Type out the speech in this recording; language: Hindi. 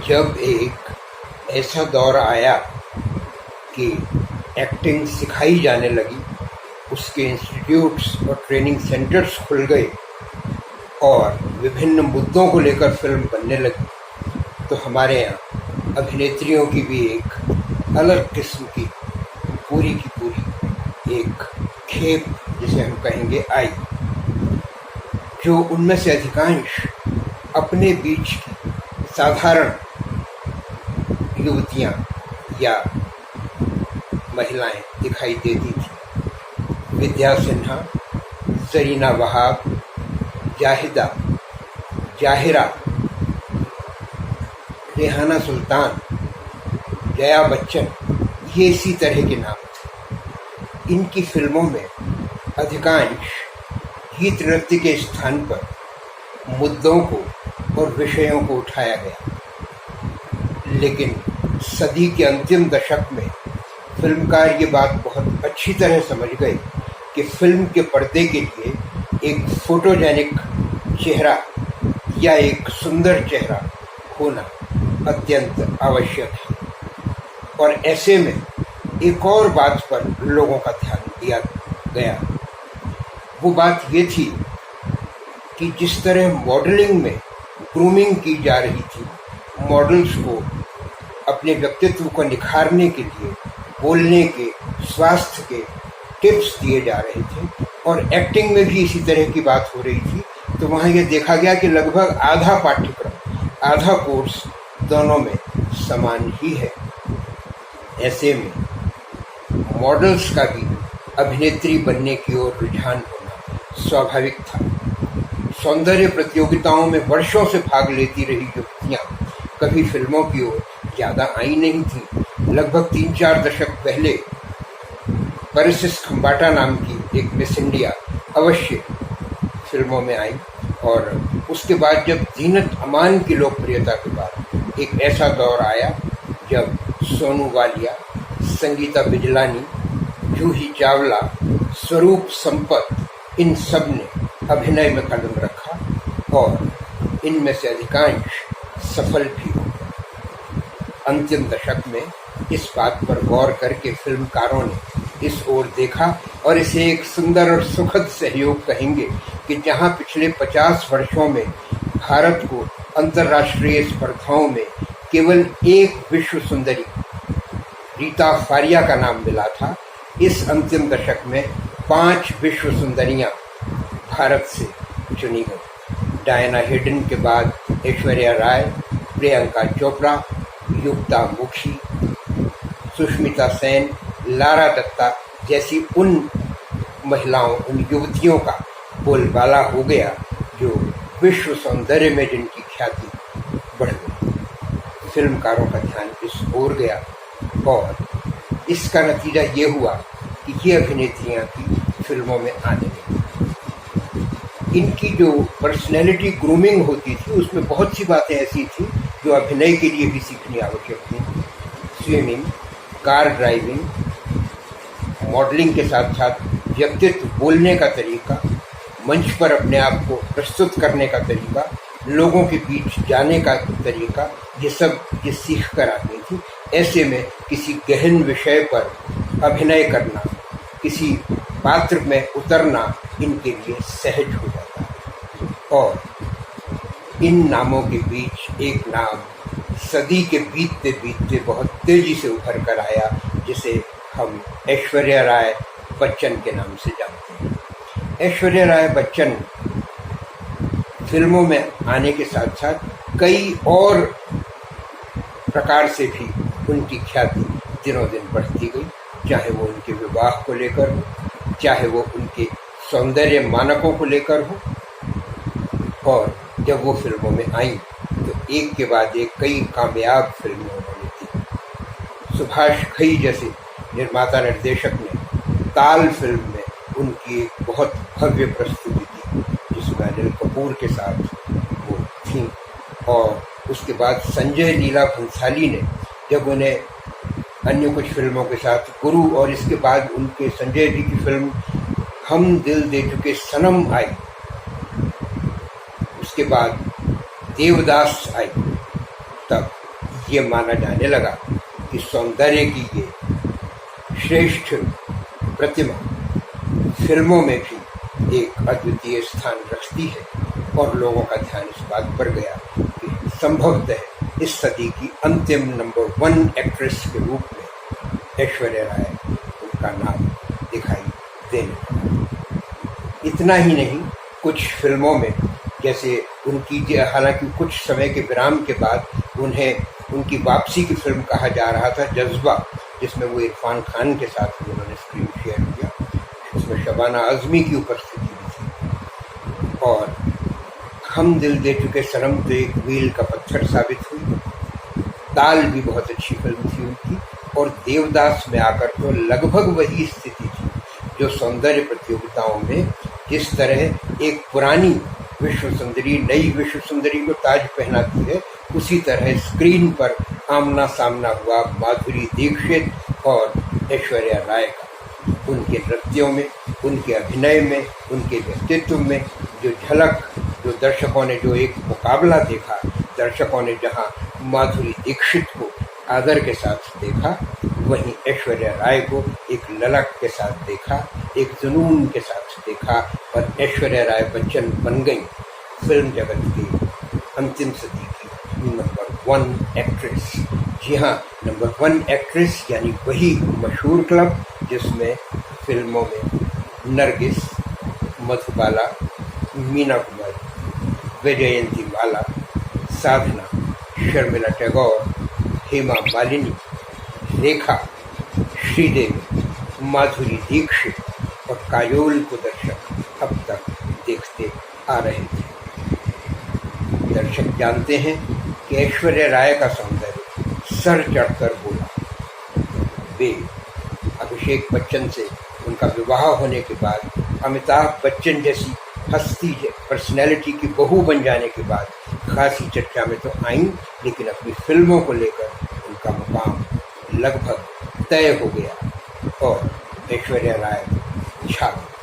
जब एक ऐसा दौर आया कि एक्टिंग सिखाई जाने लगी, उसके इंस्टीट्यूट्स और ट्रेनिंग सेंटर्स खुल गए और विभिन्न मुद्दों को लेकर फिल्म बनने लगी, तो हमारे यहाँ अभिनेत्रियों की भी एक अलग किस्म की पूरी एक खेप, जिसे हम कहेंगे, आई, जो उनमें से अधिकांश अपने बीच की साधारण युवतियाँ या महिलाएं दिखाई देती थी। विद्या सिन्हा, जरीना वहाब, जाहिदा, जाहिरा, रेहाना सुल्तान, जया बच्चन, ये इसी तरह के नाम थे। इनकी फिल्मों में अधिकांश गीत नृत्य के स्थान पर मुद्दों को और विषयों को उठाया गया, लेकिन सदी के अंतिम दशक में फिल्मकार ये बात बहुत अच्छी तरह समझ गए कि फिल्म के पर्दे के लिए एक फोटोजेनिक चेहरा या एक सुंदर चेहरा होना अत्यंत आवश्यक है। और ऐसे में एक और बात पर लोगों का ध्यान दिया गया। वो बात ये थी कि जिस तरह मॉडलिंग में ग्रूमिंग की जा रही थी, मॉडल्स को अपने व्यक्तित्व को निखारने के लिए बोलने के, स्वास्थ्य के टिप्स दिए जा रहे थे, और एक्टिंग में भी इसी तरह की बात हो रही थी। तो वहाँ ये देखा गया कि लगभग आधा पाठ्यक्रम, आधा कोर्स दोनों में समान ही है। ऐसे में मॉडल्स का भी अभिनेत्री बनने की ओर रुझान होना स्वाभाविक था। सौंदर्य प्रतियोगिताओं में वर्षों से भाग लेती रही युवतियाँ कभी फिल्मों की ओर ज़्यादा आई नहीं थी। लगभग 3-4 दशक पहले परिसिस खम्बाटा नाम की एक मिस इंडिया अवश्य फिल्मों में आई, और उसके बाद जब जीनत अमान की लोकप्रियता के बाद एक ऐसा दौर आया जब सोनू वालिया, संगीता बिजलानी, जूही चावला, स्वरूप संपत, इन सब ने अभिनय में कदम रखा और इनमें से अधिकांश सफल भी हो गए। अंतिम दशक में इस बात पर गौर करके फिल्मकारों ने इस ओर देखा और इसे एक सुंदर और सुखद सहयोग कहेंगे कि जहां पिछले 50 वर्षों में भारत को अंतर्राष्ट्रीय स्पर्धाओं में केवल एक विश्व सुंदरी रीता फारिया का नाम मिला था, इस अंतिम दशक में 5 विश्व सुंदरियां भारत से चुनी गई। डायना हेडन के बाद ऐश्वर्या राय, प्रियंका चोपड़ा, युक्ता मुखी, सुष्मिता सेन, लारा दत्ता जैसी उन महिलाओं, उन युवतियों का बोलबाला हो गया जो विश्व सौंदर्य में जिनकी ख्याति बढ़ गई। फिल्मकारों का ध्यान इस ओर गया और इसका नतीजा ये हुआ कि ये अभिनेत्रियां भी फिल्मों में आने लगी। इनकी जो पर्सनैलिटी ग्रूमिंग होती थी, उसमें बहुत सी बातें ऐसी थी जो अभिनय के लिए भी सीखनी आवश्यक थी। स्विमिंग, कार ड्राइविंग, मॉडलिंग के साथ साथ व्यक्तित्व, बोलने का तरीका, मंच पर अपने आप को प्रस्तुत करने का तरीका, लोगों के बीच जाने का तरीका, ये सब ये सीख कर आती थी। ऐसे में किसी गहन विषय पर अभिनय करना, किसी पात्र में उतरना इनके लिए सहज हो जाता है। और इन नामों के बीच एक नाम सदी के बीतते बीतते बहुत तेजी से उभर कर आया, जिसे हम ऐश्वर्या राय बच्चन के नाम से जानते हैं। ऐश्वर्या राय बच्चन फिल्मों में आने के साथ साथ कई और प्रकार से भी उनकी ख्याति दिनों दिन बढ़ती गई, चाहे वो उनके विवाह को लेकर हो, चाहे वो उनके सौंदर्य मानकों को लेकर हो। और जब वो फिल्मों में आई तो एक के बाद एक कई कामयाब फिल्में उन्होंने की। सुभाष घई जैसे निर्माता निर्देशक ने ताल फिल्म में उनकी एक बहुत भव्य प्रस्तुति थी, जिसमें अनिल कपूर के साथ वो थी। और उसके बाद संजय लीला भंसाली ने जब उन्हें अन्य कुछ फिल्मों के साथ गुरु, और इसके बाद उनके संजय जी की फिल्म हम दिल दे चुके सनम आई, उसके बाद देवदास आई, तब ये माना जाने लगा कि सौंदर्य की ये श्रेष्ठ प्रतिमा फिल्मों में भी एक अद्वितीय स्थान रखती है, और लोगों का ध्यान इस बात पर गया कि संभवतः इस सदी की अंतिम नंबर 1 एक्ट्रेस के रूप में ऐश्वर्या राय उनका नाम दिखाई देने लगा। इतना ही नहीं, कुछ फिल्मों में जैसे उनकी, हालांकि कुछ समय के विराम के बाद उन्हें उनकी वापसी की फिल्म कहा जा रहा था जज्बा, जिसमें वो इरफान खान के साथ भी उन्होंने स्क्रीन शेयर किया, उसमें शबाना आजमी की उपस्थिति भी थी। और हम दिल दे चुके सनम तो एक मील का पत्थर साबित हुई। ताल भी बहुत अच्छी फिल्म थी उनकी, और देवदास में आकर तो लगभग वही स्थिति थी जो सौंदर्य प्रतियोगिताओं में जिस तरह एक पुरानी विश्व सुंदरी नई विश्व सुंदरी को ताज पहनाती है, उसी तरह स्क्रीन पर आमना सामना हुआ माधुरी दीक्षित और ऐश्वर्या राय का। उनके नृत्यों में, उनके अभिनय में, उनके व्यक्तित्व में जो झलक, जो दर्शकों ने जो एक मुकाबला देखा, दर्शकों ने जहां माधुरी दीक्षित को आदर के साथ देखा, वहीं ऐश्वर्या राय को एक ललक के साथ देखा, एक जुनून के साथ देखा, और ऐश्वर्या राय बच्चन बन गई फिल्म जगत की अंतिम सदी की नंबर 1 एक्ट्रेस। जी हाँ, नंबर 1 एक्ट्रेस यानी वही मशहूर क्लब जिसमें फिल्मों में नरगिस, मधुबाला, मीना कुमारी, वैजयंती माला, साधना, शर्मिला टैगोर, हेमा मालिनी, रेखा, श्रीदेवी, माधुरी दीक्षित और काजोल को दर्शक अब तक देखते आ रहे थे। दर्शक जानते हैं कि ऐश्वर्या राय का सौंदर्य सर चढ़कर बोला। वे अभिषेक बच्चन से उनका विवाह होने के बाद अमिताभ बच्चन जैसी हस्ती पर्सनैलिटी की बहू बन जाने के बाद खासी चर्चा में तो आई, लेकिन अपनी फिल्मों को लेकर उनका मुकाम लगभग तय हो गया और ऐश्वर्या राय छा गई।